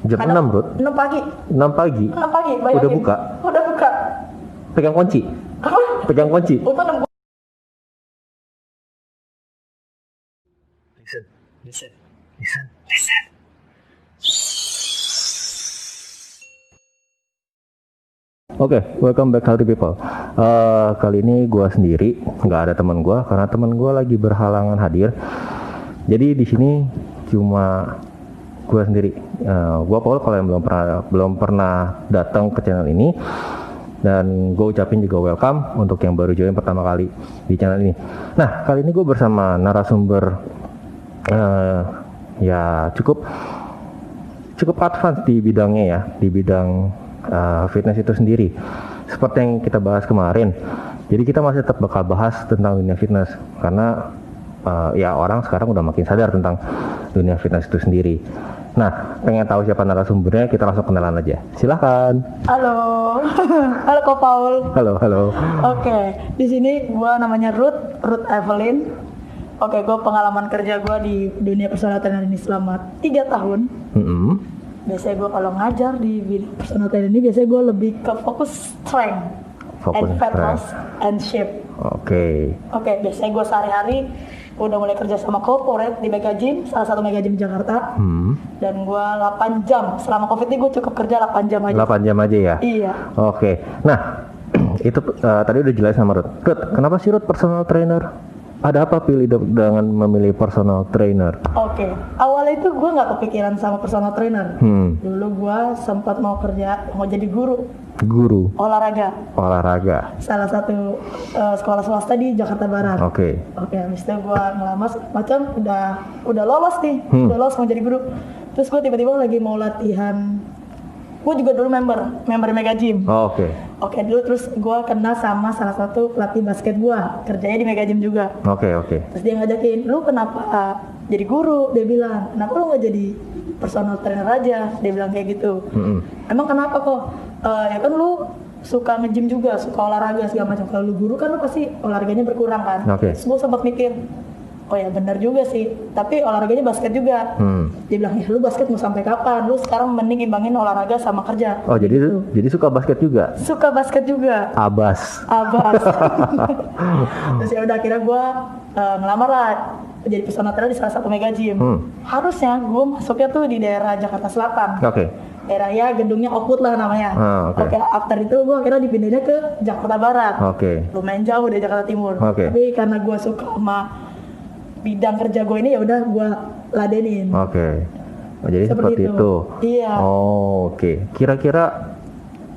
Jam 6, Ruth? 6 pagi. 6 pagi? 6 pagi, bayangin. Udah buka? Udah buka. Pegang kunci? Apa? Pegang kunci? Untuk 6. Listen. Oke, welcome back Healthy People. Kali ini gue sendiri, nggak ada teman gue karena teman gue lagi berhalangan hadir. Jadi di sini cuma gue sendiri. Gue Paul, kalau yang belum pernah datang ke channel ini, dan gue ucapin juga welcome untuk yang baru join pertama kali di channel ini. Nah, kali ini gue bersama narasumber ya cukup advance di bidangnya ya, di bidang fitness itu sendiri. Seperti yang kita bahas kemarin. Jadi kita masih tetap bakal bahas tentang dunia fitness karena ya orang sekarang udah makin sadar tentang dunia fitness itu sendiri. Nah, pengen tahu siapa narasumbernya, kita langsung kenalan aja. Silahkan. Halo. Halo Ko Paul. Halo. Oke, di sini gua namanya Ruth Evelyn. Oke, gue pengalaman kerja gue di dunia personal trainer ini selama 3 tahun. Biasanya gue kalau ngajar di personal trainer ini, biasanya gue lebih ke fokus strength and fat loss and shape. Oke, biasanya gue sehari-hari udah mulai kerja sama corporate di Mega Gym, salah satu Mega Gym di Jakarta. Dan gue 8 jam, selama COVID ini gue cukup kerja 8 jam aja. 8 jam aja ya? Iya. Oke, nah itu tadi udah jelas sama Ruth. Kenapa sih Ruth personal trainer? Ada apa pilih dengan memilih personal trainer? Oke, awalnya itu gue nggak kepikiran sama personal trainer. Dulu gue sempat mau jadi guru olahraga. Salah satu sekolah swasta di Jakarta Barat. Oke, habis itu gue ngelamar macam udah lolos nih, udah lolos mau jadi guru. Terus gue tiba-tiba lagi mau latihan. Gue juga dulu member Mega Gym. Oke, dulu terus gue kenal sama salah satu pelatih basket gue, kerjanya di Mega Gym juga. Oke. Terus dia ngajakin, lu kenapa jadi guru? Dia bilang, kenapa lu nggak jadi personal trainer aja? Dia bilang kayak gitu. Emang kenapa kok? Ya kan lu suka nge-gym juga, suka olahraga segala macam. Kalau lu guru kan lu pasti olahraganya berkurang kan. Terus gue sempat mikir, oh ya benar juga sih, tapi olahraganya basket juga. Dia bilang, ya lu basket mau sampai kapan? Lu sekarang mending imbangin olahraga sama kerja. Oh gitu. jadi suka basket juga? Suka basket juga. Abas. Terus ya udah, akhirnya gue ngelamar lah jadi personal trainer di salah satu Mega Gym. Harusnya gue masuknya tuh di daerah Jakarta Selatan. Daerah ya gedungnya Oakwood lah namanya. After itu gue akhirnya dipindahinnya ke Jakarta Barat. Lumayan jauh dari Jakarta Timur. Tapi karena gue suka sama bidang kerja gue ini, ya udah gue ladenin. Jadi seperti itu. Iya. Kira-kira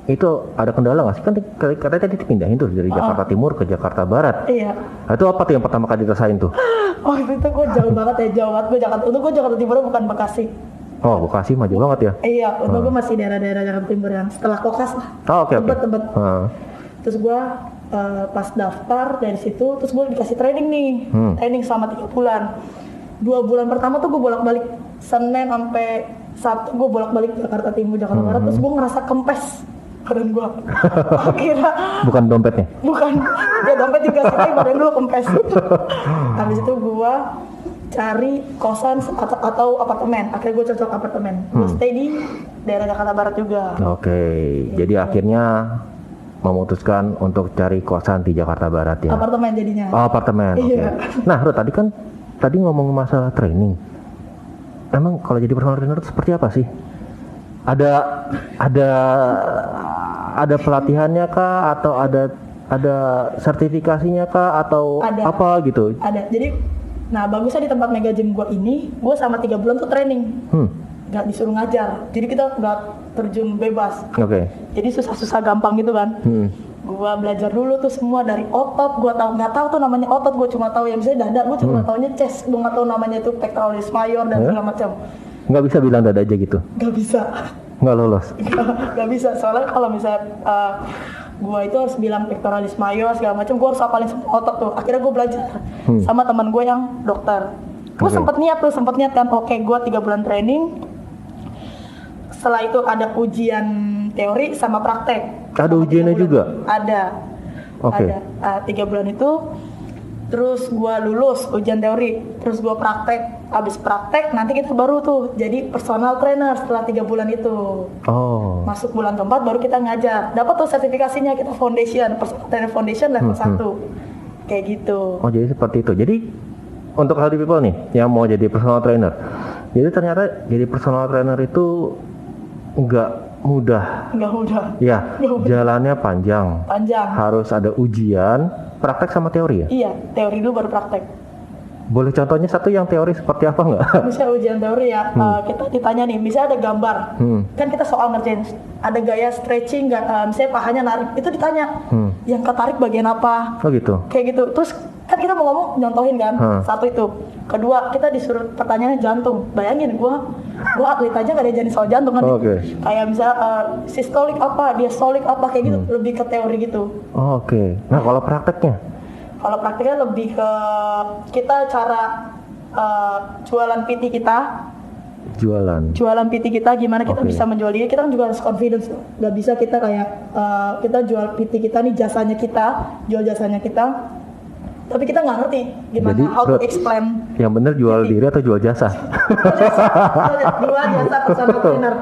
itu ada kendala nggak sih? Kan katanya tadi dipindahin tuh dari Jakarta Timur ke Jakarta Barat. Iya. Nah, itu apa tuh yang pertama kali dirasain tuh? Waktu itu gue jauh banget gue Jakarta Timur, bukan Bekasi. Bekasi maju banget ya? Iya, untuk gue masih daerah-daerah Jakarta Timur yang setelah Kokas lah. Tebet. Terus gue pas daftar dari situ, terus gue dikasih training nih. Training selama 3 bulan. 2 bulan pertama tuh gue bolak-balik Senin sampai Sabtu, gue bolak-balik Jakarta Timur, Jakarta Barat. Terus gue ngerasa kempes badan gue. Akhirnya bukan dompetnya? Bukan, ya dompet juga sih, tapi badan gue kempes. Habis itu gue cari kosan atau apartemen. Akhirnya gue cocok apartemen. Gue stay di daerah Jakarta Barat juga. Jadi akhirnya memutuskan untuk cari kosan di Jakarta Barat ya? Apartemen jadinya. Apartemen. Iya. Nah, Ruth, tadi ngomong masalah training. Emang kalau jadi personal trainer itu seperti apa sih? Ada pelatihannya kah, atau ada sertifikasinya kah, atau apa gitu? Ada. Jadi, bagusnya di tempat Mega Gym gue ini, gue sama 3 bulan tuh training. Gak disuruh ngajar, jadi kita gak terjun bebas. Jadi susah-susah gampang gitu kan. Gue belajar dulu tuh semua dari otot. Gue nggak tahu tuh namanya otot, gue cuma tahu yang misalnya dada, gue cuma taunya chest, gue nggak tahu namanya tuh pectoralis major dan segala macam. Nggak bisa bilang dada aja gitu? Nggak bisa. Nggak lolos? Nggak bisa, soalnya kalau misalnya gue itu harus bilang pectoralis major segala macam, gue harus hafalin semua otot tuh. Akhirnya gue belajar sama teman gue yang dokter. Gue sempat niat kan, gue 3 bulan training. Setelah itu ada ujian teori sama praktek. Ada ujiannya juga? Ada. Ada 3 bulan itu. Terus gue lulus ujian teori, terus gue praktek Abis praktek nanti kita baru tuh jadi personal trainer setelah 3 bulan itu. Oh. Masuk bulan keempat baru kita ngajar. Dapat tuh sertifikasinya, kita foundation, personal trainer foundation level 1. Kayak gitu. Oh, jadi seperti itu. Jadi untuk healthy people nih yang mau jadi personal trainer. Jadi ternyata jadi personal trainer itu nggak mudah. Nggak mudah. Ya, jalannya panjang. Panjang. Harus ada ujian, praktek sama teori ya? Iya, teori dulu baru praktek. Boleh contohnya satu yang teori seperti apa nggak? Misalnya ujian teori ya, kita ditanya nih, misalnya ada gambar, kan kita soal ngerjain, ada gaya stretching, misalnya pahanya narik, itu ditanya, yang ketarik bagian apa? Oh gitu? Kayak gitu, terus kan kita mau ngomong nyontohin kan, satu itu. Kedua, kita disuruh pertanyaannya jantung, bayangin gua atlet aja gak ada jadi soal jantung kan. Kayak misalnya sistolik apa, diastolik apa, kayak gitu, lebih ke teori gitu. Oke. Nah kalau prakteknya? Kalau praktiknya lebih ke kita cara jualan PT kita. Jualan PT kita gimana kita bisa menjual diri. Kita kan juga harus confidence. Gak bisa kita kayak kita jual PT kita nih jasanya kita, jual jasanya kita. Tapi kita nggak ngerti gimana. Jadi, how to explain. Yang bener jual diri atau jual jasa? Jual jasa personal trainer.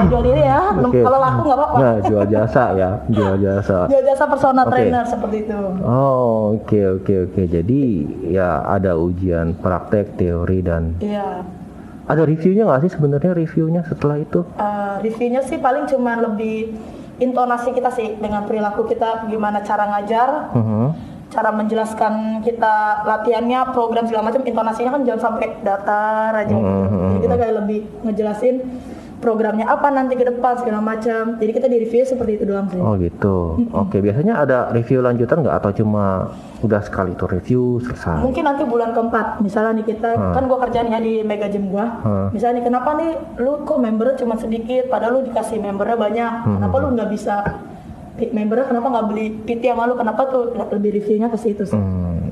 Jual diri ya. Kalau laku nggak apa-apa. Nah, jual jasa ya, jual jasa. Jual jasa personal trainer seperti itu. Oh, oke. Jadi ya ada ujian praktek, teori dan. Iya. Ada reviewnya nggak sih sebenarnya reviewnya setelah itu? Reviewnya sih paling cuma lebih intonasi kita sih dengan perilaku kita, gimana cara ngajar, cara menjelaskan kita latihannya, program segala macam, intonasinya kan jangan sampai datar aja. Jadi kita kayak lebih ngejelasin programnya apa nanti ke depan segala macam. Jadi kita di review seperti itu doang sih. Oh gitu. Oke, biasanya ada review lanjutan nggak atau cuma udah sekali itu review selesai? Mungkin nanti bulan keempat, misalnya nih kita kan gua kerjaan ya di Mega Gym gua. Misalnya nih kenapa nih lu kok membernya cuma sedikit, padahal lu dikasih membernya banyak. Kenapa lu nggak bisa membernya, kenapa nggak beli PT sama lu? Kenapa tuh lebih reviewnya ke situ sih?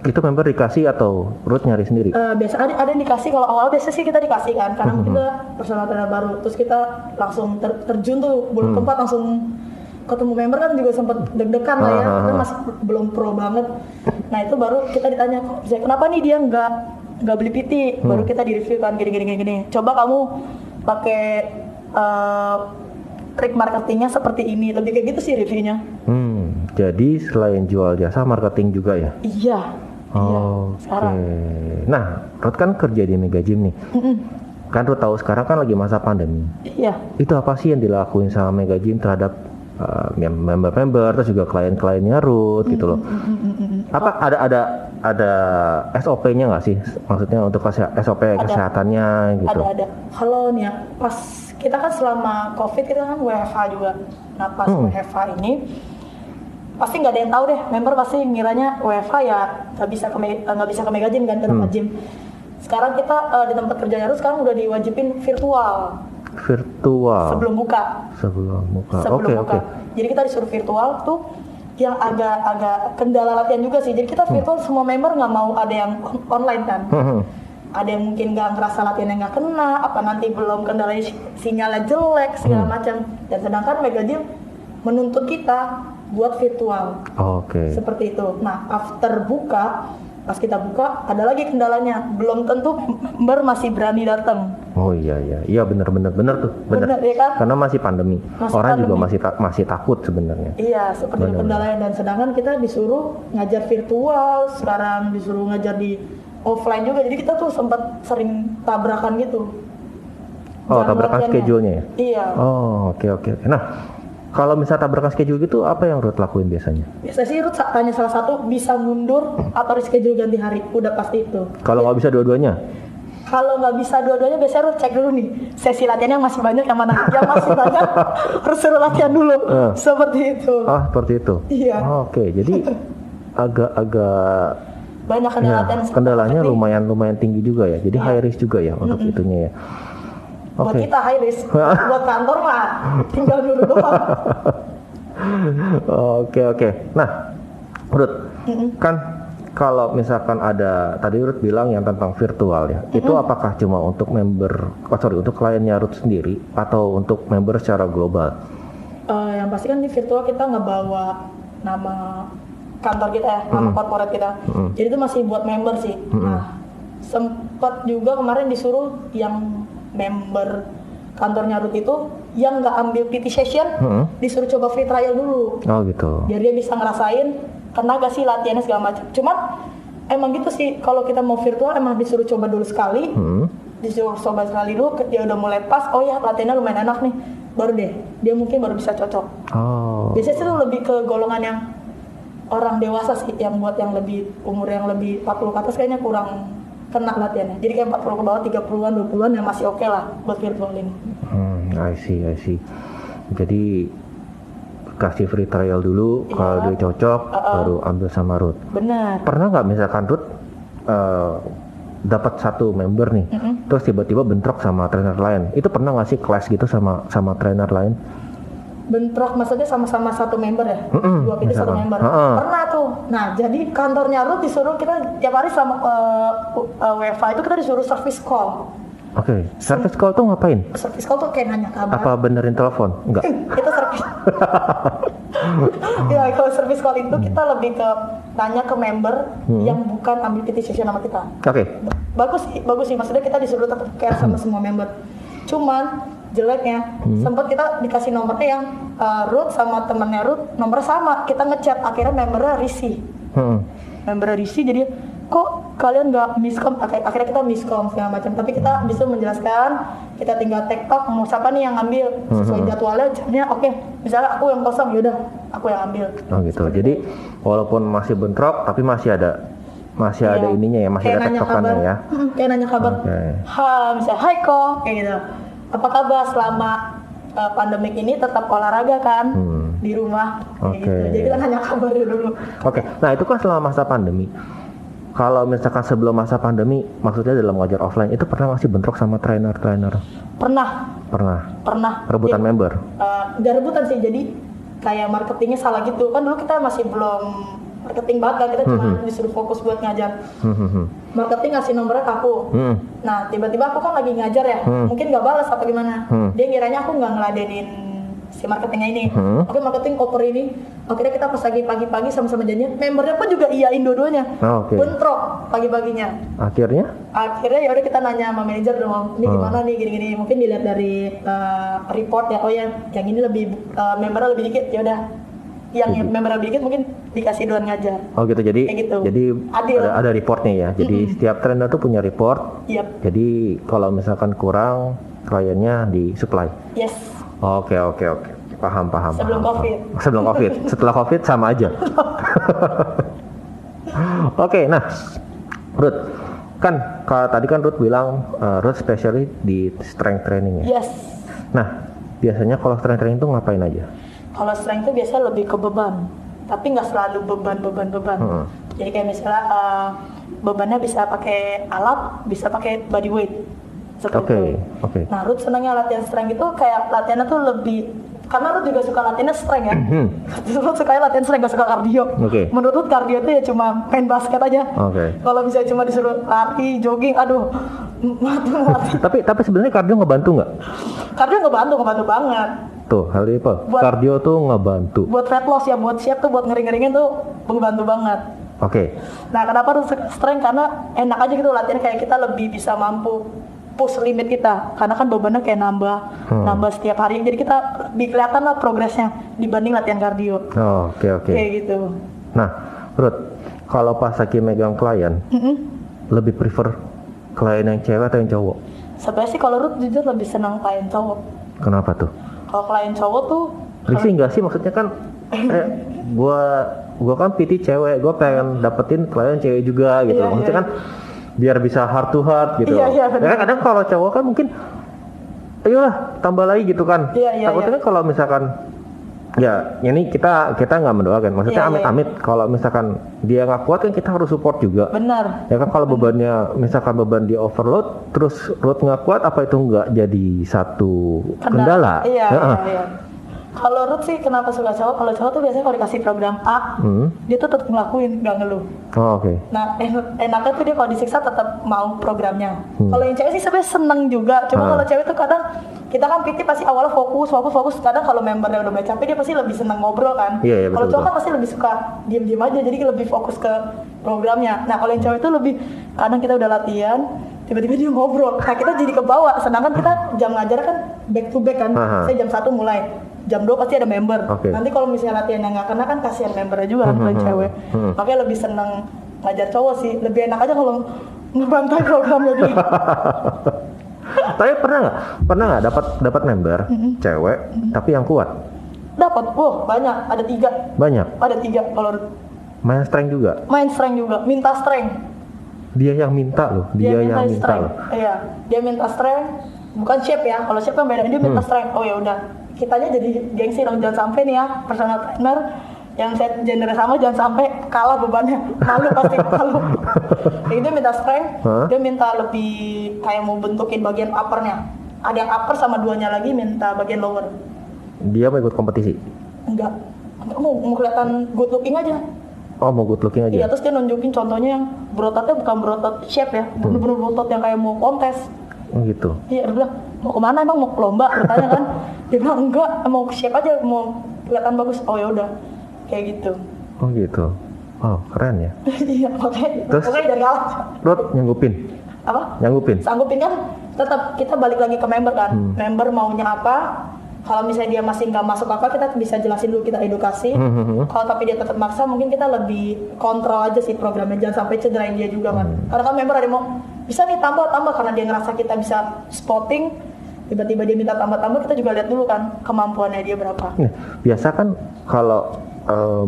Itu member dikasih atau Ruth nyari sendiri? Biasa ada yang dikasih. Kalau awal biasa sih kita dikasih kan, karena kita personal trainer baru. Terus kita langsung terjun tuh bulan keempat langsung ketemu member kan juga sempat deg-degan lah ya, kan masih belum pro banget. Nah itu baru kita ditanya, kenapa nih dia nggak beli PT? Baru kita di review kan gini. Coba kamu pakai trik marketingnya seperti ini, lebih kayak gitu sih reviewnya. Jadi selain jual jasa, marketing juga ya? Iya. Oke. Nah, Ruth kan kerja di Mega Gym nih. Kan Ruth tahu sekarang kan lagi masa pandemi. Iya. Itu apa sih yang dilakuin sama Mega Gym terhadap member-member terus juga klien-kliennya Ruth gitu loh? Apa ada SOP-nya nggak sih? Maksudnya untuk SOP kesehatannya gitu? Ada. Kalau nih ya, pas kita kan selama COVID kita kan WFH juga. Nah pas WFH ini pasti nggak ada yang tahu deh, member pasti ngiranya WFH ya nggak bisa ke Mega Gym kan, ke tempat gym. Sekarang kita di tempat kerjanya Ruth sekarang udah diwajibin virtual. Sebelum buka. Oke. Jadi kita disuruh virtual tuh, yang agak kendala latihan juga sih. Jadi kita virtual semua member nggak mau ada yang online kan. Ada yang mungkin nggak ngerasa latihannya nggak kena, apa nanti belum kendalanya sinyalnya jelek segala macam. Dan sedangkan Mega Gym menuntut kita buat virtual. Seperti itu. Nah after buka, pas kita buka ada lagi kendalanya, belum tentu member masih berani datang. Oh iya benar tuh benar ya kan? Karena masih pandemi, orang juga masih takut sebenarnya. Iya seperti kendalanya. Dan sedangkan kita disuruh ngajar virtual, sekarang disuruh ngajar di offline juga, jadi kita tuh sempat sering tabrakan gitu. Tabrakan schedule-nya ya? Iya. Oke. Nah kalau misalnya tabrakan schedule gitu, apa yang Ruth lakuin biasanya? Biasanya sih Ruth tanya salah satu, bisa mundur atau reschedule ganti hari, udah pasti itu. Kalau nggak bisa dua-duanya? Kalau nggak bisa dua-duanya, biasanya Ruth cek dulu nih, sesi latihannya yang masih banyak yang mana? Yang masih banyak, harus suruh latihan dulu. Seperti itu. Seperti itu? Iya. Oke, jadi agak banyak kendalanya lumayan tinggi juga ya, jadi high risk juga ya untuk itunya ya. Buat kita high risk, buat kantor mah tinggal dulu doang. Oke. Nah, Ruth, kan kalau misalkan ada tadi Ruth bilang yang tentang virtual ya, itu apakah cuma untuk untuk kliennya Ruth sendiri atau untuk member secara global? Yang pasti kan di virtual kita ngebawa nama kantor kita ya, nama corporate kita. Jadi itu masih buat member sih. Nah, Sempet juga kemarin disuruh yang member kantornya Ruth itu yang nggak ambil PT session, disuruh coba free trial dulu. Oh gitu. Biar dia bisa ngerasain kena gak sih latihannya segala macam. Cuman emang gitu sih, kalau kita mau virtual emang disuruh coba dulu sekali, disuruh coba sekali dulu, dia udah mulai pas, oh ya latihannya lumayan enak nih, baru deh dia mungkin baru bisa cocok. Oh. Biasanya sih itu lebih ke golongan yang orang dewasa sih, yang buat yang lebih umur yang lebih 40 ke atas kayaknya kurang kena latihannya. Jadi kayak 40 ke bawah, 30-an, 20-an ya masih oke lah buat virtual ini. I see. Jadi kasih free trial dulu, kalau dia cocok baru ambil sama Ruth. Benar. Pernah nggak misalkan Ruth dapat satu member nih, terus tiba-tiba bentrok sama trainer lain? Itu pernah nggak sih clash gitu sama trainer lain? Bentrok maksudnya sama-sama satu member ya? Dua PT satu member. Pernah tuh. Nah, jadi kantornya Ruth disuruh kita tiap hari sama WFA itu kita disuruh service call. Oke. Service call tuh ngapain? Service call tuh kayak nanya kabar. Apa benerin telepon? Enggak. Itu service. Ya, kalau service call itu kita lebih ke tanya ke member yang bukan ambil PT session sama kita. Oke. Bagus sih. Maksudnya kita disuruh tetap care sama semua member. Cuman jeleknya sempat kita dikasih nomornya yang Ruth sama temennya Ruth nomornya sama, kita ngechat akhirnya membernya risih. Membernya risih jadi kok kalian nggak miskom, akhirnya kita miskom segala macam, tapi kita bisa menjelaskan, kita tinggal tektok mau siapa nih yang ngambil sesuai jadwalnya, jamnya oke. Misalnya aku yang kosong, yaudah aku yang ambil. Oh gitu. Jadi walaupun masih bentrok tapi masih ada ininya ya, masih ada tektokannya ya. Kayak nanya kabar. Misalnya hai kok kayak gitu. Apa kabar selama pandemik ini, tetap olahraga kan di rumah gitu. Jadi kita nanya kabar dulu. Oke. Nah, itu kan selama masa pandemi. Kalau misalkan sebelum masa pandemi, maksudnya dalam ngajar offline itu pernah masih bentrok sama trainer? Pernah. Rebutan member? Gak rebutan sih, jadi kayak marketingnya salah gitu. Kan dulu kita masih belum marketing banget kan, kita cuma disuruh fokus buat ngajar. Marketing ngasih nomornya ke aku. Nah, tiba-tiba aku kan lagi ngajar ya, mungkin nggak balas apa gimana. Dia ngiranya aku nggak ngeladenin si marketingnya ini. Oke, marketing koper ini. Akhirnya kita pas lagi pagi-pagi sama-sama janjian, membernya pun juga iyain dua-duanya. Bentrok pagi-paginya. Akhirnya ya udah kita nanya sama manajer dong, ini gimana nih gini-gini. Mungkin dilihat dari report ya, oh ya yang ini lebih membernya lebih dikit, ya udah yang member lebih dikit mungkin dikasih duluan ngajar. Oh gitu, jadi ada reportnya ya. Jadi setiap trainer tuh punya report. Jadi kalau misalkan kurang, kliennya disupply. Yes. Oke. Paham. Sebelum COVID. Setelah COVID sama aja. Oke, nah Ruth, kan tadi kan Ruth bilang Ruth specialist di strength training ya. Yes. Nah, biasanya kalau strength training itu ngapain aja? Kalau strength itu biasanya lebih ke beban, tapi nggak selalu beban. Jadi kayak misalnya bebannya bisa pakai alat, bisa pakai body weight. Oke. Nah, Ruth senangnya latihan strength itu kayak latihannya tuh lebih, karena Ruth juga suka latihannya strength ya. Ruth suka latihan strength, gak suka kardio. Menurut Ruth kardio itu ya cuma main basket aja. Kalau misalnya cuma disuruh lari, jogging, aduh mati. Tapi sebenarnya kardio ngebantu nggak? Kardio ngebantu banget. Tuh, hal ini apa? Kardio tuh ngebantu. Buat fat loss ya, buat siap tuh, buat ngering-ngeringin tuh ngebantu banget. Nah, kenapa Ruth strength? Karena enak aja gitu latihan, kayak kita lebih bisa mampu push limit kita, karena kan bebannya kayak nambah setiap hari, jadi kita lebih kelihatan lah progresnya dibanding latihan kardio. Oke. Kayak gitu. Nah, Ruth, kalau pas lagi megang klien, lebih prefer klien yang cewek atau yang cowok? Sebenarnya sih kalau Ruth jujur lebih senang klien cowok. Kenapa tuh? Kalau klien cowok tuh risih nggak sih, maksudnya kan gua kan PT cewek, gua pengen dapetin klien cewek juga gitu. Maksudnya kan biar bisa heart to heart gitu. Ya kan kadang kalau cowok kan mungkin ayolah tambah lagi gitu kan. Takutnya kan kalau misalkan ya ini kita nggak mendoakan, maksudnya amit-amit kalau misalkan dia nggak kuat kan kita harus support juga. Benar. Ya kan kalau bebannya misalkan beban dia overload terus Ruth nggak kuat, apa itu nggak jadi satu kendala? Iya. Kalau Ruth sih kenapa suka cowok? Kalau cowok tuh biasanya kalau dikasih program A, dia tuh tetap ngelakuin, nggak ngeluh. Oh, oke. Nah, enaknya tuh dia kalau disiksa tetap mau programnya. Kalau yang cewek sih sebenarnya seneng juga. Cuma kalau cewek tuh kadang kita kan PT pasti awalnya fokus. Kadang kalau membernya udah mulai capek dia pasti lebih seneng ngobrol kan. Iya, Kalau betul, cowok kan pasti lebih suka diem-diem aja, jadi lebih fokus ke programnya. Nah, kalau yang cewek itu lebih kadang kita udah latihan, tiba-tiba dia ngobrol. Nah, kita jadi kebawa. Sedangkan kita jam ngajar kan back to back kan. Saya jam 1 mulai. Jam 2 pasti ada member. Nanti kalau misalnya latihan yang nggak kena kan kasihan membernya juga kan kalau cewek. Makanya lebih seneng ngajar cowok sih. Lebih enak aja kalau ngebantai programnya dia. Tapi pernah nggak dapat member cewek tapi yang kuat? Dapat, banyak. Ada 3. Banyak. Ada 3 kalau Main strength juga. main strength juga, minta strength. Dia yang minta loh. Dia yang minta strength. loh. Iya, dia minta strength, bukan shape ya. Kalau shape kan beda, dia minta strength. Oh ya udah, kitanya jadi gengsi dong, jangan sampai nih ya personal trainer yang set gender sama jangan sampai kalah bebannya. Malu pasti malu. Jadi dia minta strength, dia minta lebih kayak mau bentukin bagian uppernya. Ada yang upper sama 2-nya lagi minta bagian lower. Dia mau ikut kompetisi? Enggak mau kelihatan good looking aja. Oh, mau good looking aja? Iya, terus dia nunjukin contohnya yang berototnya bukan berotot shape ya, bener-bener berotot yang kayak mau kontes. Oh gitu? Iya, dia bilang, mau kemana emang, mau ke lomba? Bertanya kan. Dia bilang, enggak, mau shape aja, mau kelihatan bagus. Oh ya udah, kayak gitu. Oh gitu? Oh, keren ya? Iya, terus, pokoknya dari awal. Ruth nyanggupin? Apa? Nyanggupin? Sanggupin kan, tetap kita balik lagi ke member kan. Member maunya apa? Kalau misalnya dia masih nggak masuk akal, kita bisa jelasin dulu, kita edukasi. Kalau tapi dia tetap maksa, mungkin kita lebih kontrol aja sih programnya, jangan sampai cederain dia juga kan. Karena kan member ada yang mau bisa nih tambah karena dia ngerasa kita bisa spotting, tiba-tiba dia minta tambah, kita juga lihat dulu kan kemampuannya dia berapa. Nah, biasa kan kalau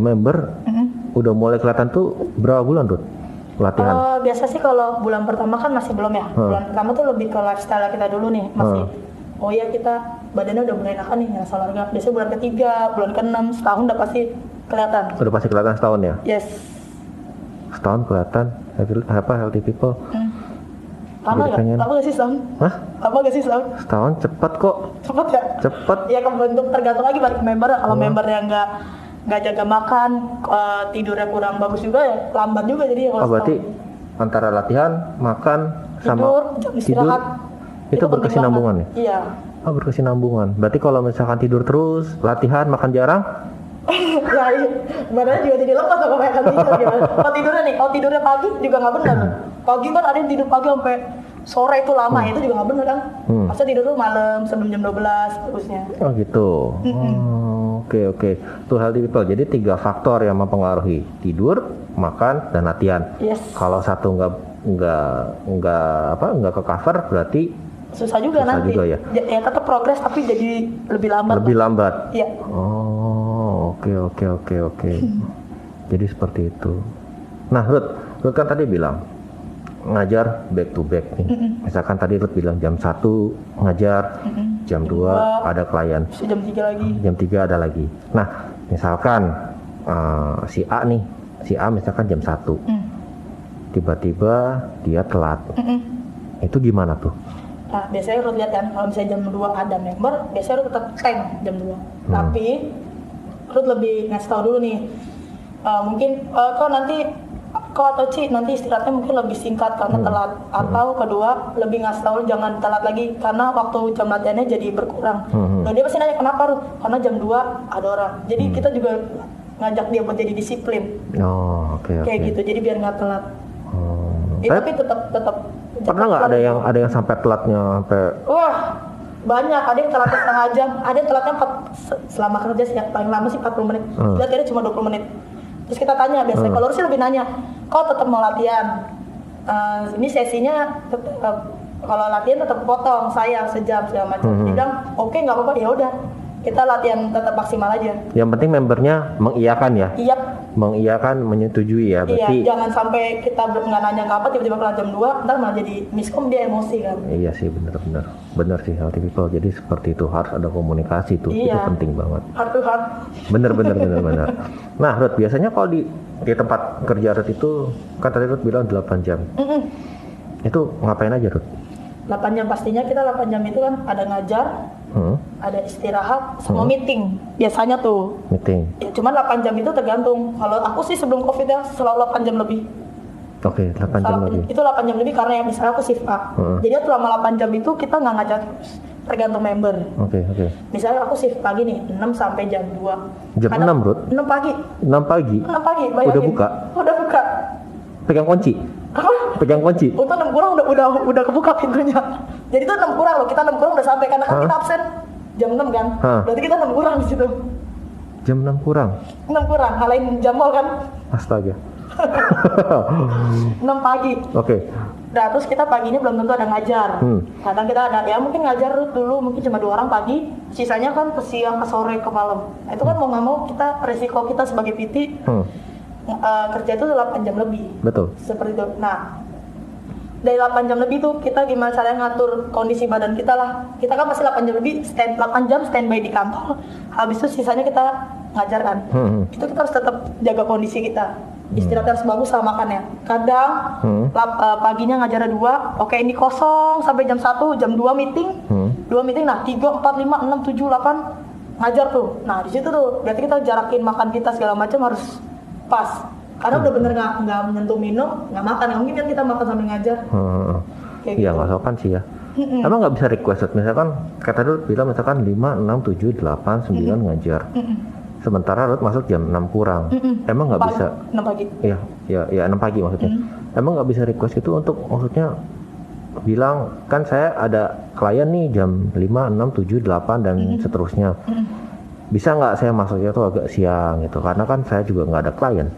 member udah mulai kelihatan tuh berapa bulan tuh latihan? Biasa sih kalau bulan pertama kan masih belum ya. Bulan pertama tuh lebih ke lifestyle kita dulu nih, masih. Oh iya, kita badannya udah mulai enakan nih, ngerasa olahraga. Biasanya bulan ketiga, bulan ke-6, setahun udah pasti kelihatan. Udah pasti kelihatan setahun ya? Yes. Setahun kelihatan, healthy people. Lama gak sih setahun? Hah? Lama gak sih setahun? Setahun cepet kok. Cepet ya? Cepet. Ya kebentuk tergantung lagi balik member. Kalau membernya nggak jaga makan, tidurnya kurang bagus juga ya, lambat juga jadi. Oh berarti antara latihan, makan, sama tidur, istirahat. Itu berkesinambungan ya? Iya. Oh, berkesinambungan. Berarti kalau misalkan tidur terus, latihan, makan jarang? Ya, badannya juga jadi lepas sama kayak tidur gimana. Kalau tidurnya pagi juga nggak benar. Pagi kan ada yang tidur pagi sampai sore itu lama, itu juga nggak benar kan. Masa tidur tuh malam sebelum jam 12 terusnya. Oh gitu. Oke. Tuh healthy people. Jadi 3 faktor yang mempengaruhi: tidur, makan, dan latihan. Yes. Kalau satu nggak ke cover, berarti susah juga nanti. Juga ya. Ya tetap progres tapi jadi lebih lambat. Lebih lambat. Iya. Oh, oke. Jadi seperti itu. Nah, Ruth kan tadi bilang ngajar back to back nih. Misalkan tadi Ruth bilang jam 1 ngajar, jam 2 ada klien. Jam 3 lagi. Jam 3 ada lagi. Nah, misalkan si A misalkan jam 1. Tiba-tiba dia telat. Itu gimana tuh? Nah, biasanya Ruth lihat kan, kalau misalnya jam 2 ada member, biasanya Ruth tetap tank jam 2. Tapi Ruth lebih ngasih tahu dulu nih, mungkin atau Ci nanti istirahatnya mungkin lebih singkat karena telat. Atau kedua, lebih ngasih tahu jangan telat lagi karena waktu jam latihannya jadi berkurang. Dan dia pasti nanya kenapa Ruth? Karena jam 2 ada orang. Jadi kita juga ngajak dia buat jadi disiplin. Oh, oke. Kayak gitu, jadi biar nggak telat. Tapi tetap pernah nggak ada yang sampai telatnya sampai? Wah, banyak. Ada yang telatnya setengah jam, ada yang telatnya selama kerja sih paling lama sih 40 menit. Latihannya cuma 20 menit. Terus kita tanya biasanya, kalau sih lebih nanya, kok tetap mau latihan? Ini sesinya kalau latihan tetap potong, sayang sejam segala macam. Dia bilang, oke nggak apa-apa, ya udah. Kita latihan tetap maksimal aja. Yang penting membernya mengiyakan ya? Iya. Mengiyakan, menyetujui ya berarti. Iya, jangan sampai kita nggak nanya nggak apa tiba-tiba kelar jam 2, ntar malah jadi miskom, dia emosi kan. Iya sih, benar sih healthy people. Jadi seperti itu, harus ada komunikasi tuh. Iya. Itu penting banget. Heart to heart. Bener. Nah Ruth, biasanya kalau di tempat kerja Ruth itu kan tadi Ruth bilang 8 jam. Itu ngapain aja Ruth? 8 jam pastinya, kita 8 jam itu kan ada ngajar, ada istirahat sama meeting biasanya tuh. Meeting. Ya, cuman 8 jam itu tergantung. Kalau aku sih sebelum COVID ya selalu 8 jam lebih. Oke, 8 jam lebih. Itu 8 jam lebih karena yang misalnya aku shift A. Jadi selama 8 jam itu kita nggak ngajar terus, tergantung member. Oke. Misalnya aku shift pagi nih, 6 sampai jam 2. Jam 6, Ruth? 6 pagi. 6 pagi? 6 pagi, bayangin. Udah buka? Udah buka. Pegang kunci? Apa? Pegang kunci? Untuk 6 kurang udah kebuka pintunya. Jadi itu 6 kurang loh, kita 6 kurang udah sampai karena kan kita absen jam 6 kan. Berarti kita 6 kurang di situ. Jam 6 kurang? 6 kurang, halain jam mall kan. Astaga. 6 pagi. Oke. Nah terus kita paginya belum tentu ada ngajar. Kadang kita ada, ya mungkin ngajar dulu mungkin cuma 2 orang pagi, sisanya kan ke siang, ke sore, ke malam. Nah, itu kan mau nggak mau kita resiko kita sebagai PT kerja itu 8 jam lebih. Betul. Seperti itu. Nah dari 8 jam lebih tuh kita gimana caranya ngatur kondisi badan kita lah. Kita kan masih 8 jam lebih, 8 jam standby di kantor. Habis itu sisanya kita ngajar kan. Itu kita harus tetap jaga kondisi kita. Istirahat harus bagus sama makannya. Kadang paginya ngajar 2, oke ini kosong sampai jam 1, jam 2 meeting. 2 meeting, nah 3, 4, 5, 6, 7, 8 ngajar tuh. Nah di situ tuh berarti kita jarakin makan kita segala macam harus pas. Karena udah bener nggak menyentuh minum, nggak makan. Nggak mungkin kan kita makan sambil ngajar. Iya nggak sopan sih ya. Emang nggak bisa request, misalkan kata dulu bilang misalkan 5, 6, 7, 8, 9 ngajar. Sementara Ruth masuk jam 6 kurang. Emang nggak bisa? 6 pagi. Iya 6 pagi maksudnya. Emang nggak bisa request itu untuk maksudnya bilang kan saya ada klien nih jam 5, 6, 7, 8 dan seterusnya. Bisa nggak saya masuknya tuh agak siang gitu? Karena kan saya juga nggak ada klien.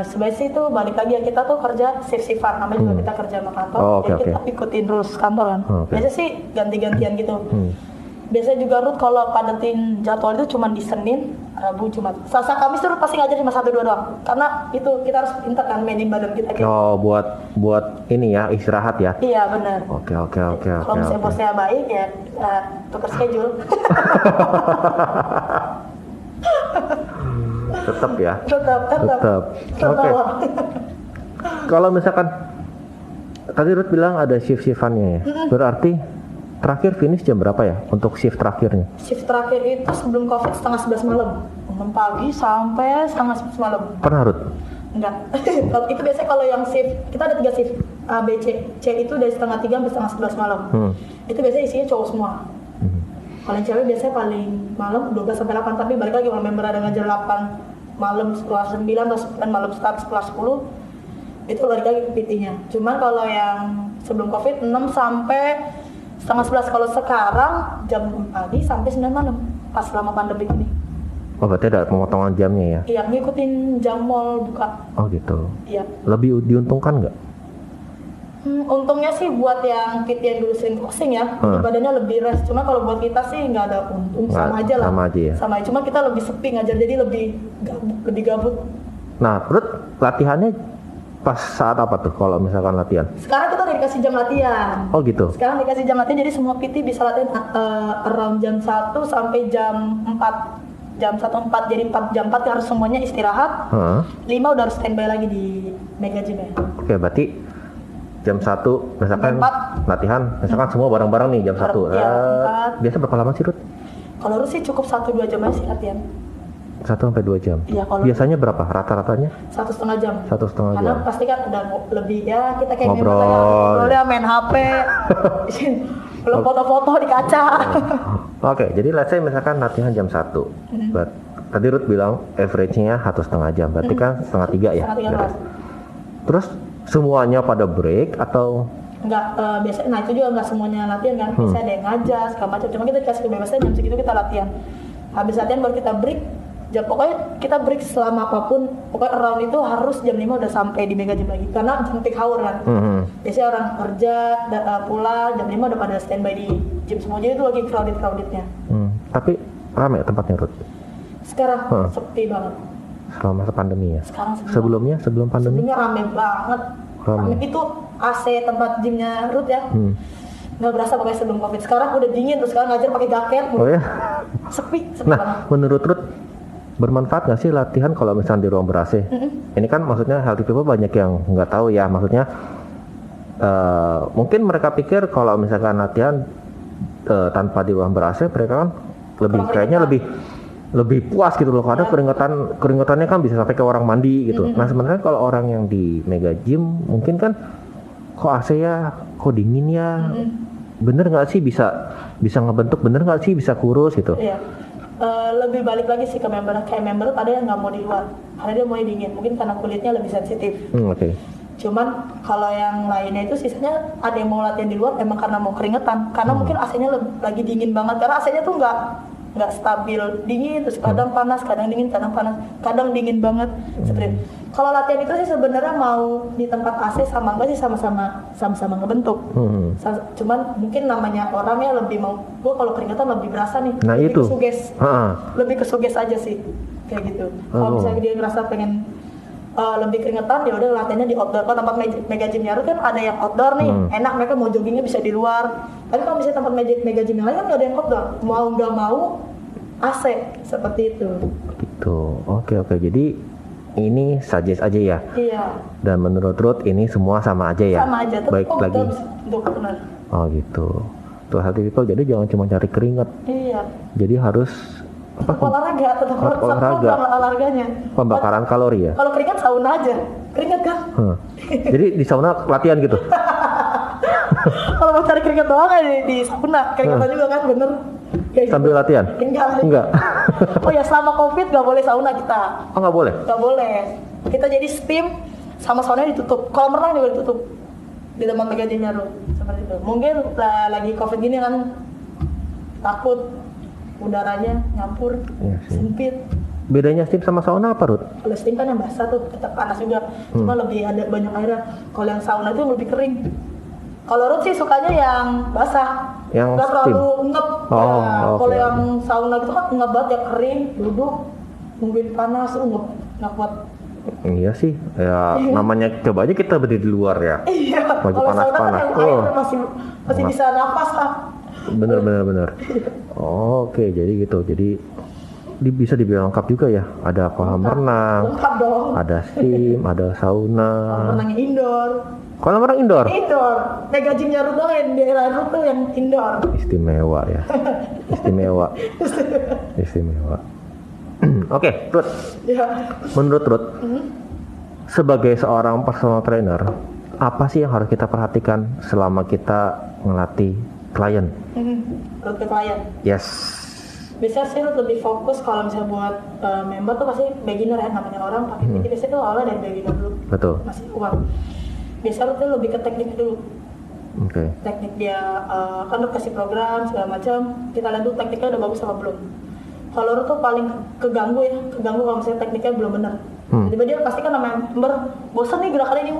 Sebenarnya sih itu balik lagi ya, kita tuh kerja shift-shiftan, namanya juga kita kerja sama kantor. Jadi kita ikutin rules kantor kan. Biasanya sih ganti-gantian gitu. Biasanya juga Ruth kalau padetin jadwal itu cuma di Senin, Rabu, Jumat. Selasa, Kamis tuh Ruth pasti ngajar cuma 1-2 doang. Karena itu kita harus pintar kan mainin badan kita. Oh, buat ini ya, istirahat ya? Iya, benar. Oke. Kalau misalnya bosnya baik ya, tukar schedule. Tetap ya? Tetap. Oke. Kalau misalkan tadi Ruth bilang ada shift-shiftannya ya? Berarti terakhir finish jam berapa ya untuk shift terakhirnya? Shift terakhir itu sebelum COVID setengah 11 malam. 6 pagi sampai setengah 11 malam. Pernah Ruth? Enggak. Itu biasanya kalau yang shift, kita ada 3 shift A, B, C. C itu dari setengah 3 sampai setengah 11 malam. Itu biasanya isinya cowok semua. Kalau yang cewek biasanya paling malam 12 sampai 8. Tapi balik lagi kalau member ada ngajar 8 malam setelah 9 atau 9 malam start setelah 10, itu balik lagi ke PT-nya. Cuman kalau yang sebelum COVID 6 sampai setengah 11. Kalau sekarang jam 6 pagi sampai 9 malam pas selama pandemi ini. Oh berarti ada pemotongan jamnya ya? Iya, ngikutin jam mall buka. Oh gitu. Iya. Lebih diuntungkan nggak? Untungnya sih buat yang PT yang dulu sering closing ya, badannya lebih rest. Cuma kalau buat kita sih nggak ada untung, sama aja lah. Sama aja ya? Sama aja, cuma kita lebih sepi ngajar jadi lebih gabut. Nah, Ruth latihannya pas saat apa tuh kalau misalkan latihan? Sekarang kita udah dikasih jam latihan. Oh gitu? Sekarang dikasih jam latihan, jadi semua PT bisa latihan around jam 1 sampai jam 4. Jam 1-4, jadi 4 jam 4 harus semuanya istirahat. 5 udah harus standby lagi di Mega Gym ya. Oke, berarti jam 1 misalkan latihan, misalkan semua bareng-bareng nih jam 1. Biasa berapa lama sih Ruth? Kalau Ruth sih cukup 1-2 jam aja sih latihan. 1 sampai 2 jam. Iya, kalau biasanya berapa rata-ratanya? 1,5 jam. 1,5 jam. Karena pasti kan udah lebih ya, kita kayak ngobrol, main HP, belum foto-foto di kaca. Oke, jadi let's say misalkan latihan jam 1. Tadi Ruth bilang average-nya 1,5 jam. Berarti kan setengah 3 ya? Setengah 3 kelas. Terus semuanya pada break atau? Enggak, biasanya, nah itu juga enggak semuanya latihan kan. Biasanya ada yang ngajar, segala macam. Cuma kita dikasih kebebasan jam segitu kita latihan. Habis latihan baru kita break. Pokoknya kita break selama apapun, pokoknya around itu harus jam 5 udah sampai di Mega Gym lagi karena jam peak hour kan. Biasanya orang kerja pulang jam 5 udah pada standby di gym semua, jadi itu lagi crowdednya. Tapi ramai tempatnya Ruth? Sekarang sepi banget. Selama masa pandemi ya? Sekarang sepi. Sebelum pandemi? Sebelumnya rame banget. Rame. Itu AC tempat gymnya Ruth ya. Nggak berasa pakai sebelum COVID. Sekarang udah dingin, terus sekarang ngajar pakai jaket. Oh ya? Sepi nah, banget. Menurut Ruth bermanfaat nggak sih latihan kalau misalnya di ruang ber-AC? Ini kan maksudnya healthy people banyak yang nggak tahu ya, maksudnya mungkin mereka pikir kalau misalkan latihan tanpa di ruang ber-AC mereka kan lebih kayaknya lebih puas gitu loh, karena keringetannya kan bisa sampai ke orang mandi gitu. Nah sebenarnya kalau orang yang di mega gym mungkin kan kok AC ya, kok dingin ya, bener nggak sih bisa ngebentuk, bener nggak sih bisa kurus gitu? Iya. Lebih balik lagi sih ke member, kayak member ada yang nggak mau di luar karena dia mau dingin, mungkin karena kulitnya lebih sensitif. Oke. Cuman kalau yang lainnya itu sisanya ada yang mau latihan di luar emang karena mau keringetan, karena mungkin AC-nya lagi dingin banget, karena AC-nya tuh nggak stabil, dingin terus kadang panas, kadang dingin, kadang panas, kadang dingin banget seperti itu. Kalau latihan itu sih sebenarnya mau di tempat AC sama enggak sih sama-sama ngebentuk. Cuman mungkin namanya orangnya lebih mau, gua kalau keringetan lebih berasa nih. Nah lebih itu. Lebih kesuges aja sih kayak gitu. Kalau misalnya dia ngerasa pengen lebih keringetan, ya udah latihannya di outdoor. Kalau tempat mega gym Nyaru kan ada yang outdoor nih, enak, mereka mau joggingnya bisa di luar. Tapi kalau misalnya tempat mega gym yang lain kan nggak ada yang outdoor, mau nggak mau AC seperti itu. Gitu. Oke. Jadi ini suggest aja ya. Iya. Dan menurut Ruth ini semua sama aja ya. Sama aja. Baik lagi. Benar. Oh gitu. Tuh healthy people, jadi jangan cuma cari keringat. Iya. Jadi harus olahraga, tetap olahraganya. Pembakaran kalori ya. Kalau keringat sauna aja, keringat kan. Jadi di sauna latihan gitu. Kalau mau cari keringat doang aja di sauna, keringatan juga kan, bener. Kayak Sambil gitu. latihan? Enggak. Oh ya, selama COVID nggak boleh sauna kita. Oh nggak boleh? Nggak boleh. Kita jadi steam sama saunanya ditutup. Kolam renang juga ditutup di tempat mega gym Nyaru seperti itu. Mungkin lagi COVID gini kan takut udaranya nyampur, sempit. Bedanya steam sama sauna apa, Ruth? Kalau steam kan yang basah tuh, tetap panas juga, cuma lebih ada banyak airnya. Kalau yang sauna itu lebih kering. Kalau Ruth sih sukanya yang basah, nggak terlalu ngep. Kalau yang sauna gitu kan ngep banget ya, kering, duduk, nungguin panas, nggak kuat. Iya sih, ya namanya coba aja kita berdiri di luar ya. Iya. Lagi panas-panas. Kan masih bisa nafas lah. Bener. Oke, jadi gitu. Jadi bisa dibilang lengkap juga ya. Ada kolam renang, lengkap dong. Ada steam, ada sauna. Kolam renangnya indoor. Kolam renang indoor? Indoor. Mega gym Nyaru tuh yang daerah Ruth tuh yang indoor. Istimewa ya. Istimewa. Oke, Ruth. Ya. Menurut Ruth, sebagai seorang personal trainer, apa sih yang harus kita perhatikan selama kita ngelatih klien? Ke klien. Yes. Biasanya sih lebih fokus kalau misalnya buat member tuh pasti beginner ya, namanya orang pakai PT biasanya tuh awalnya dari beginner dulu. Betul. Masih awal. Biasanya tuh lebih ke teknik dulu. Oke. Teknik dia kan udah kasih program segala macam, kita lihat dulu tekniknya udah bagus apa belum. Kalau tuh paling keganggu kalau misalnya tekniknya belum benar. Jadi dia pasti kan namanya member bosan nih gerakannya ini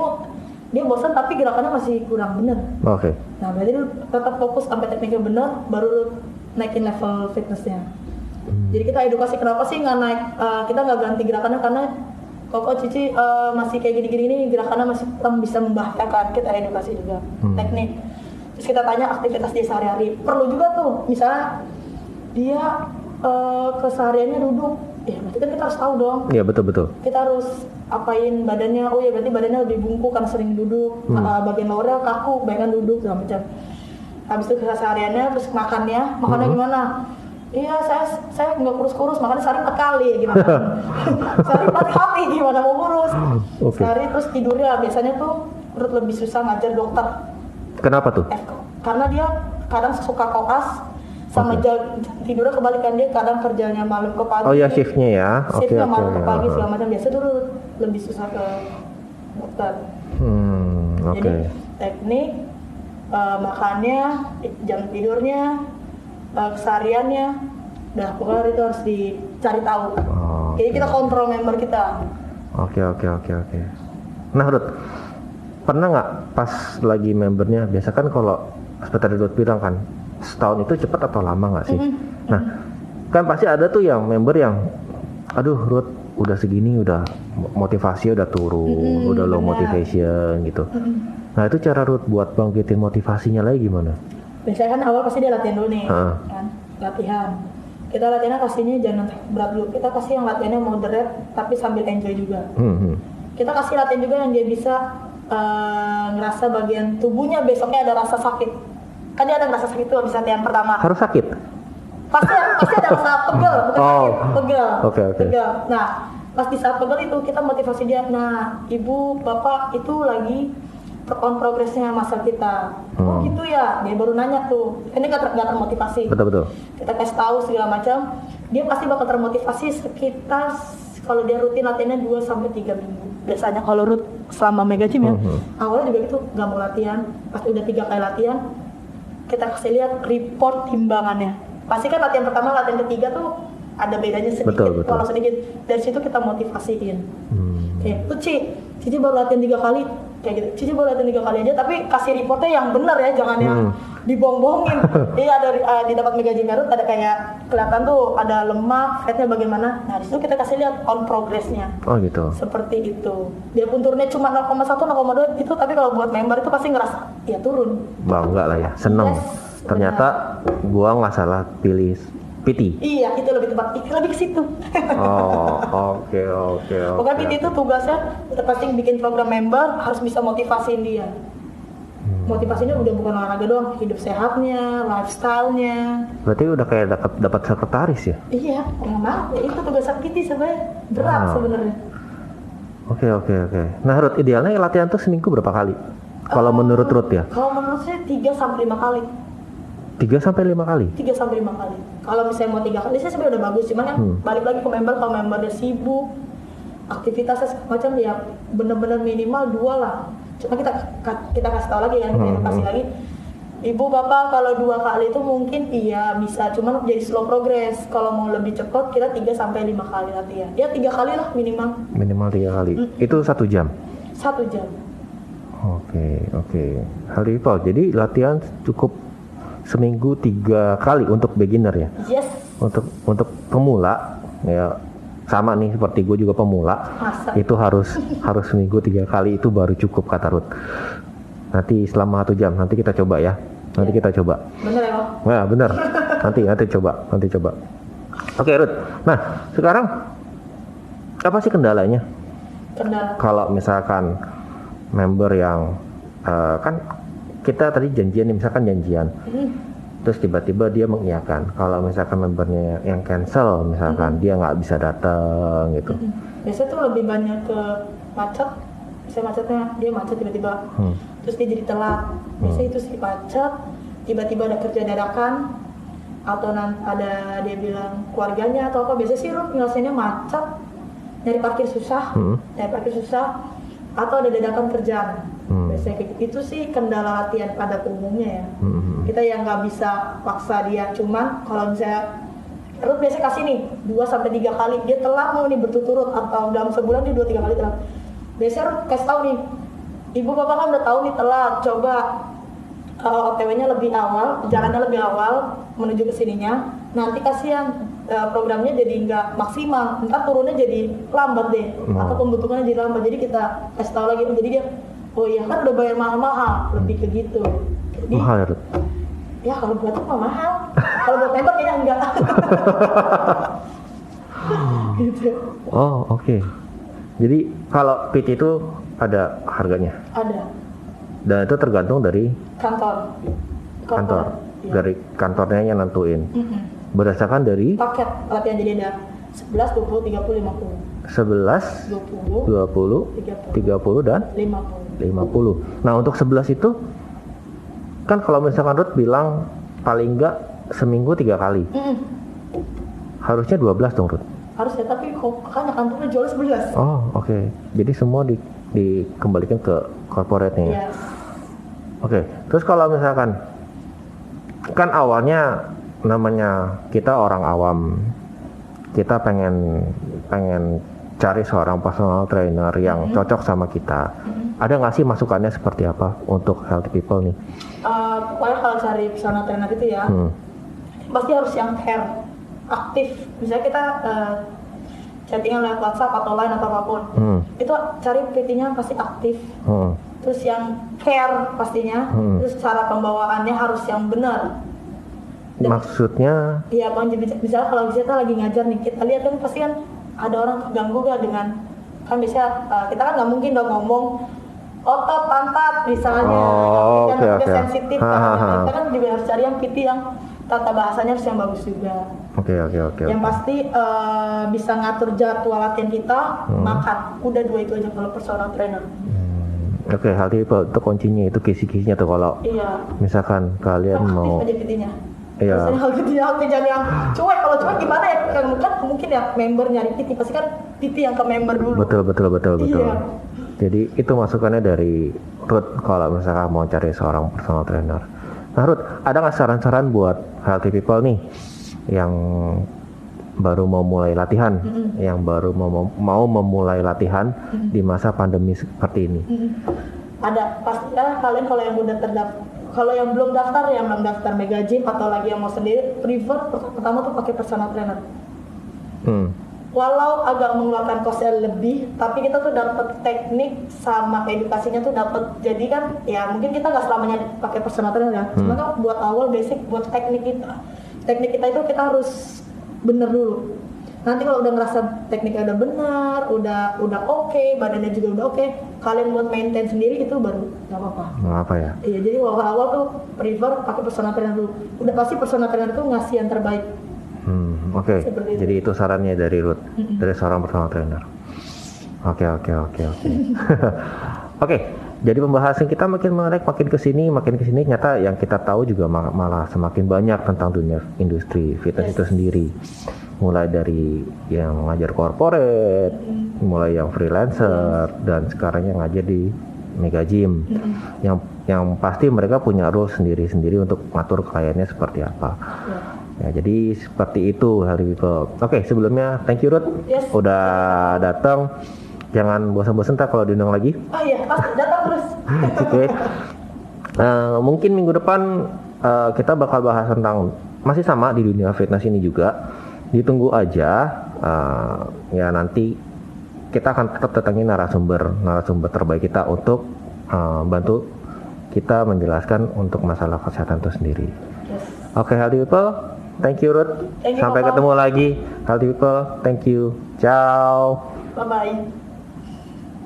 dia bosan tapi gerakannya masih kurang benar. Oke. Nah berarti lu tetap fokus sampai tekniknya benar, baru lu naikin level fitnessnya. Jadi kita edukasi kenapa sih nggak naik, kita nggak ganti gerakannya karena kok Cici masih kayak gini-gini nih, gerakannya masih bisa membahayakan. Kita edukasi juga teknik. Terus kita tanya aktivitas dia sehari-hari. Perlu juga tuh, misalnya dia kesehariannya duduk, ya berarti kan kita harus tahu dong. Iya betul. Kita harus apain badannya, oh ya berarti badannya lebih bungkuk karena sering duduk, bagian lowernya kaku, bagian duduk segala macam. Habis itu kesehariannya, terus makannya gimana? Iya saya nggak kurus-kurus, makannya sehari 4 kali gimana? Sehari 4 kali gimana mau kurus? Sehari terus tidurnya biasanya tuh Ruth lebih susah ngajar dokter. Kenapa tuh? Karena dia kadang suka koas. Sama tidurnya kebalikan, dia kadang kerjanya malam ke pagi. Oh ya, shiftnya ya. Shiftnya malam ke pagi segala macam. Biasa dulu lebih susah ke dokter. Jadi teknik, makannya, jam tidurnya, kesehariannya, pokoknya itu harus dicari tahu. Jadi kita kontrol member kita. Oke. Nah Ruth, pernah nggak pas lagi membernya, biasa kan kalau seperti Ruth bilang kan, setahun itu cepat atau lama nggak sih? Nah, kan pasti ada tuh yang member yang, aduh Ruth udah segini udah motivasi udah turun, udah low motivation gitu. Nah itu cara Ruth buat bangkitin motivasinya lagi gimana? Biasanya kan awal pasti dia latihan dulu nih, kan? Latihan. Kita latihannya pastinya jangan berat dulu. Kita kasih yang latihannya moderate tapi sambil enjoy juga. Kita kasih latihan juga yang dia bisa ngerasa bagian tubuhnya besoknya ada rasa sakit. Kan dia ada rasa sakit tuh habis latihan pertama. Harus sakit? Pasti ada rasa pegel, bukan sakit, pegel. Oke. Pegel. Nah, pas di saat pegel itu kita motivasi dia. Nah, ibu, bapak itu lagi on progressnya masa kita. Oh gitu ya, dia baru nanya tuh. Ini nggak termotivasi. Betul. Kita kasih tahu segala macam, dia pasti bakal termotivasi sekitar kalau dia rutin latihannya 2-3 minggu. Biasanya kalau Ruth selama Mega Gym ya, awalnya juga gitu nggak mau latihan. Pas udah 3 kali latihan, kita kasih lihat report timbangannya. Pasti kan latihan pertama, latihan ketiga tuh ada bedanya sedikit, betul. walau sedikit. Dari situ kita motivasiin. Kayak, Cici baru latihan 3 kali, kayak gitu. Cici baru latihan 3 kali aja, tapi kasih reportnya yang benar ya, jangan yang dibohong-bohongin. Iya, ada di dapat Mega Gym Root ada kayak kelihatan tuh ada lemak, fatnya bagaimana. Nah, di situ kita kasih lihat on progressnya. Oh gitu. Seperti itu. Dia pun turunnya cuma 0,1, 0,2 itu, tapi kalau buat member itu pasti ngerasa ya turun. Bangga lah ya, seneng. Yes, ternyata gua nggak salah pilih PT. Iya, itu lebih tepat. Lebih ke situ. Oke. Pokoknya PT itu tugasnya udah pasti bikin program member, harus bisa motivasiin dia. Motivasinya udah bukan olahraga doang, hidup sehatnya, lifestyle-nya. Berarti udah kayak dapat sekretaris ya? Iya, emang ya, itu tugas PT sebenarnya berat sebenarnya. Oke. Nah, Ruth, idealnya latihan tuh seminggu berapa kali? Kalau menurut Ruth ya? Kalau menurut saya 3-5 kali. 3-5 kali? 3-5 kali. Kalau misalnya mau 3 kali, saya sebenarnya udah bagus. Cuman kan balik lagi ke member, kalau membernya sibuk, aktivitasnya macam ya bener-bener minimal 2 lah. Cuma kita kasih tahu lagi kan, kita edukasi lagi. Ibu bapak kalau 2 kali itu mungkin iya bisa, cuman jadi slow progress. Kalau mau lebih cepat kita 3-5 kali latihan. Ya 3 kali lah minimal. Minimal 3 kali. Itu 1 jam? 1 jam. Oke. Hari Paul, jadi latihan cukup seminggu 3 kali untuk beginner ya? Yes. Untuk pemula ya sama nih seperti gue juga pemula. Masa? Itu harus seminggu 3 kali itu baru cukup kata Ruth. Nanti selama 1 jam nanti kita coba ya. Kita coba. Bener ya, Bang? Nah, bener. nanti coba. Oke, Ruth. Nah, sekarang apa sih kendalanya? Kalau misalkan member yang kan kita tadi janjian, terus tiba-tiba dia mengiyakan. Kalau misalkan membernya yang cancel, misalkan dia nggak bisa datang gitu. Biasanya tuh lebih banyak ke macet. Misalnya macetnya dia macet tiba-tiba, terus dia jadi telat. Biasanya itu sih macet, tiba-tiba ada kerja dadakan, atau ada dia bilang keluarganya atau apa. Biasanya sih penyelesaiannya macet, nyari parkir susah, atau ada dadakan kerjaan. Biasanya kayak gitu. Itu sih kendala latihan pada umumnya ya. Kita yang nggak bisa paksa dia, cuman kalau misalnya Ruth biasanya kasih nih 2-3 kali, dia telat mau nih berturut-turut atau dalam sebulan dia 2-3 kali telat. Biasanya Ruth kasih tahu nih, ibu bapak kan udah tahu nih telat, coba OTW-nya lebih awal, jalannya lebih awal menuju ke sininya. Nanti kasihan programnya jadi nggak maksimal, ntar turunnya jadi lambat deh, atau pembentukannya jadi lambat. Jadi kita kasih tahu lagi, jadi dia, oh iya kan udah bayar mahal-mahal, lebih ke gitu. Jadi, mahal ya Ruth? Ya kalau buat itu mah mahal, kalau buat member kayaknya enggak. Gitu. Oh oke. Jadi kalau PT itu ada harganya? Ada. Dan itu tergantung dari kantor. Iya. Dari kantornya yang nentuin. Berdasarkan dari paket latihan, jadi ada 11, 20, 30, 50. 11, 20, 30 dan 50. Nah untuk 11 itu kan kalau misalkan Ruth bilang paling enggak seminggu 3 kali. Harusnya 12 dong Ruth. Harusnya, tapi kok makanya kantornya jual 11. Oh oke. Jadi semua dikembalikan ke corporate-nya ya? Yes. Oke. Terus kalau misalkan kan awalnya namanya kita orang awam, kita pengen cari seorang personal trainer yang cocok sama kita. Ada nggak sih masukannya seperti apa untuk healthy people nih? Pokoknya kalau cari personal trainer itu ya, pasti harus yang care, aktif. Misalnya kita chattingan lewat WhatsApp atau Line atau apapun, itu cari PT-nya pasti aktif. Terus yang care pastinya, terus cara pembawaannya harus yang benar. Maksudnya? Iya bang, misalnya kalau kita lagi ngajar nih, kita lihat kan pasti kan ada orang terganggu gak dengan, kan biasanya kita kan nggak mungkin dong ngomong otot pantat misalnya, Oh, yang oke, juga oke. sensitif kan. Kita kan juga harus cari yang PT yang tata bahasanya harus yang bagus juga. Oke. Yang pasti bisa ngatur jadwal latihan kita, makan. Udah dua itu aja kalau personal trainer. Oke, healthy people itu kuncinya, itu kisi-kisinya tuh kalau Iya. misalkan kalian Aktif mau aja PT-nya. Iya. Biasanya jangan yang cuek. Kalau cuek gimana ya? Kan mungkin ya member nyari PT, pasti kan PT yang ke member dulu. betul. Iya. Jadi itu masukannya dari Ruth kalau misalkan mau cari seorang personal trainer. Nah Ruth, ada nggak saran-saran buat healthy people nih yang baru mau mulai latihan, yang baru mau memulai latihan di masa pandemi seperti ini? Ada pasti ya, kalian kalau yang udah terdaftar, kalau yang belum daftar Mega Gym atau lagi yang mau sendiri, prefer pertama tuh pakai personal trainer. Walau agak mengeluarkan kosnya lebih, tapi kita tuh dapat teknik sama edukasinya tuh dapat. Jadi kan ya mungkin kita nggak selamanya pakai personal trainer ya. Cuma kan buat awal basic buat teknik kita. Teknik kita itu kita harus bener dulu. Nanti kalau udah ngerasa tekniknya udah benar, udah oke, badannya juga udah oke, kalian buat maintain sendiri itu baru nggak apa-apa. Nggak apa ya? Iya, jadi awal-awal tuh prefer pakai personal trainer dulu. Udah pasti personal trainer itu ngasih yang terbaik. Oke. Seperti itu. Jadi itu sarannya dari Ruth, dari seorang personal trainer. Oke. Oke. Jadi pembahasan kita makin menarik, makin kesini. Nyata yang kita tahu juga malah semakin banyak tentang dunia industri fitness itu sendiri. Mulai dari yang ngajar corporate, mulai yang freelancer, dan sekarang yang ngajar di Mega Gym. Yang pasti mereka punya rules sendiri-sendiri untuk ngatur kliennya seperti apa. Ya, jadi seperti itu Healthy People. Oke, sebelumnya thank you Ruth udah datang. Jangan bosan-bosan kalau diundang lagi. Oh iya, pasti datang terus. Oke. Mungkin minggu depan kita bakal bahas tentang masih sama di dunia fitness ini juga. Ditunggu aja. Ya nanti kita akan tetap datangi narasumber terbaik kita untuk bantu kita menjelaskan untuk masalah kesehatan itu sendiri. Oke, Healthy People. Thank you Ruth. Thank you, Sampai Papa. ketemu lagi. Healthy People. Thank you. Ciao. Bye-bye.